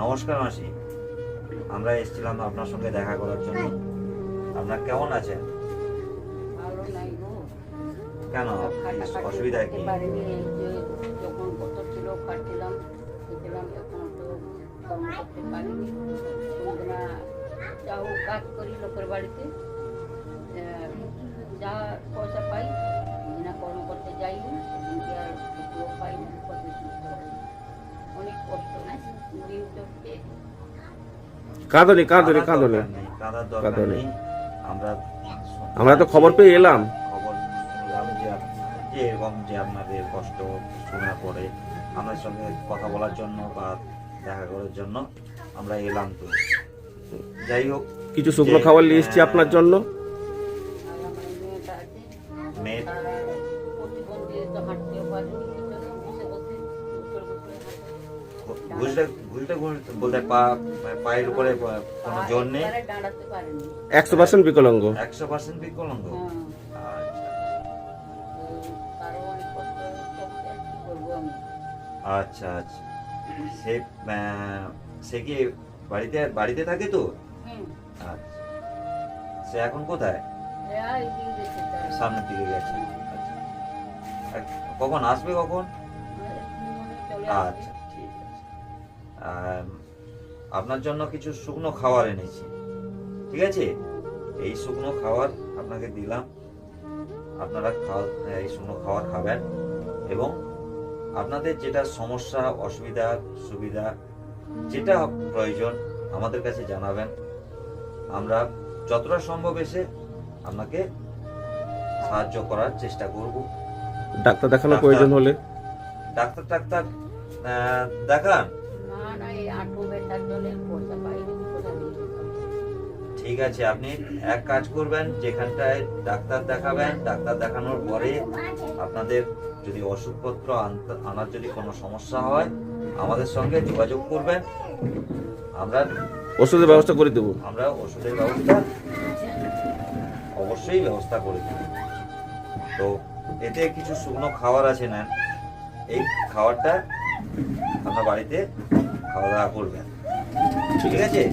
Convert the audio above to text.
নমস্কার মাসি, আমরা এসেছিলাম আপনার সঙ্গে দেখা করার জন্য। আপনার কেমন আছেন? ভালো নাই গো। কেন, অসুবিধা কি? পারিনি, এই যে যখন কত ছিল খাচ্ছিলাম খেয়েছিলাম, এখন তো কর্ম করতে পারিনি। কোনদিনা যাও কাজ করি লোকের বাড়িতে, যা পয়সা পাই না কর্ম করতে যাইনি, কিন্তু আর একটুও পাইনি, কত সুস্থ হয়। অনেক কষ্ট দিন চলছে। কাঁদনি কাঁদার দরকার নেই। আমরা তো খবর পেয়ে এলাম। খবর শুনলাম যে এরকম যে আপনাদের কষ্ট শোনার পরে আমাদের সঙ্গে কথা বলার জন্য বা দেখা করার জন্য আমরা এলাম। তো যাই হোক, কিছু শুকনো খাবার নিয়ে এসেছি আপনার জন্য। আর আমার মেয়েটা আছে, মেয়ে তারা প্রতিবন্ধী, তো হাঁটতেও পারেনি, ভিতরে বসে বসে ঘুরতে ঘুরতে ঘুরতে বলতে পায়ের উপরে কোনো জোর নেই, দাঁড়াতে পারেনি। 100% বিকলাঙ্গ। 100% বিকলাঙ্গ। আচ্ছা তারও অনেক কষ্ট চলছে, কি করবো আমি। আচ্ছা আচ্ছা। সে সে কি বাড়িতে বাড়িতে থাকে তো? আচ্ছা, সে এখন কোথায়? এইদিকে গেছে তারা। সামনের দিকে গেছে। আচ্ছা, কখন আসবে কখন? চলে আসবে। আচ্ছা ঠিক আছে। আপনার জন্য কিছু শুকনো খাবার এনেছি, ঠিক আছে? এই শুকনো খাবার আপনাকে দিলাম, আপনারা এই শুকনো খাবার খাবেন এবং আপনাদের যেটা সমস্যা, অসুবিধা, সুবিধা, যেটা প্রয়োজন আমাদের কাছে জানাবেন। আমরা যতটা সম্ভব এসে আপনাকে সাহায্য করার চেষ্টা করব। ডাক্তার দেখানোর প্রয়োজন হলে ডাক্তার দেখান। না না, এই আঁটু ব্যথার জন্য পয়সা পাইনি, কোথা থেকে পাবো? ঠিক আছে, আপনি এক কাজ করবেন, যেখানটায় ডাক্তার দেখাবেন, ডাক্তার দেখানোর পরে আপনাদের যদি ওষুধপত্র আনার যদি কোনো সমস্যা হয় আমাদের সঙ্গে যোগাযোগ করবেন। আমরা ওষুধের ব্যবস্থা করে দেবো। আমরা ওষুধের ব্যবস্থা অবশ্যই ব্যবস্থা করে দেব। তো এতে কিছু শুকনো খাবার আছে, নেন, এই খাবারটা আপনার বাড়িতে খাওয়া দাওয়া করবেন, ঠিক আছে?